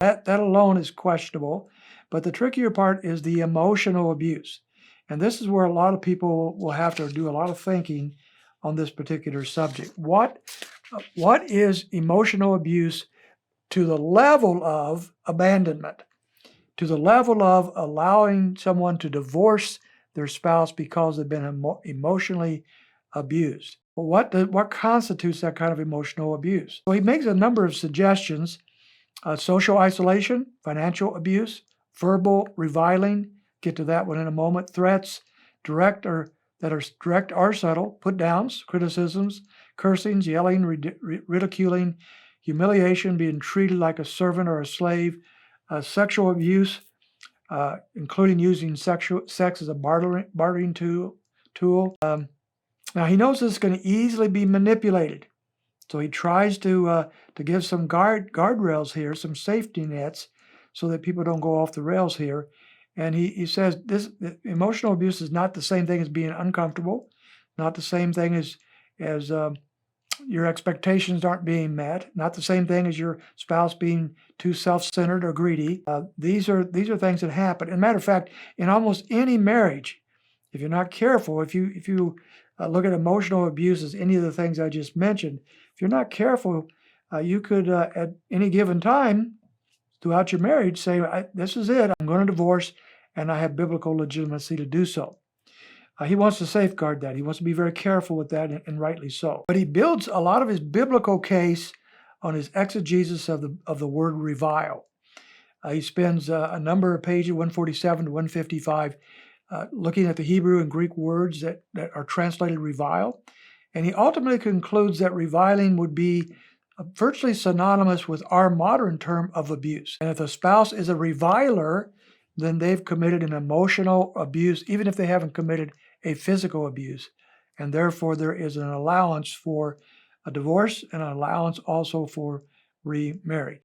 That alone is questionable, but the trickier part is the emotional abuse. And this is where a lot of people will have to do a lot of thinking on this particular subject. What is emotional abuse to the level of abandonment, to the level of allowing someone to divorce their spouse because they've been emotionally abused? Well, what constitutes that kind of emotional abuse? Well, he makes a number of suggestions: social isolation, financial abuse, verbal reviling, get to that one in a moment, threats, direct or subtle, put downs, criticisms, cursings, yelling, ridiculing, humiliation, being treated like a servant or a slave, sexual abuse, including using sex as a bartering tool. Now he knows this is going to easily be manipulated, so he tries to give some guardrails here, some safety nets, so that people don't go off the rails here. And he says this emotional abuse is not the same thing as being uncomfortable, not the same thing as your expectations aren't being met, not the same thing as your spouse being too self-centered or greedy. These are things that happen. And matter of fact, in almost any marriage, if you're not careful, if you look at emotional abuse as any of the things I just mentioned, if you're not careful, you could at any given time throughout your marriage say, this is it, I'm going to divorce, and I have biblical legitimacy to do so. He wants to safeguard that. He wants to be very careful with that, and rightly so. But he builds a lot of his biblical case on his exegesis of the word revile. He spends a number of pages, 147 to 155, looking at the Hebrew and Greek words that are translated revile. And he ultimately concludes that reviling would be virtually synonymous with our modern term of abuse. And if a spouse is a reviler, then they've committed an emotional abuse, even if they haven't committed a physical abuse. And therefore, there is an allowance for a divorce and an allowance also for remarry.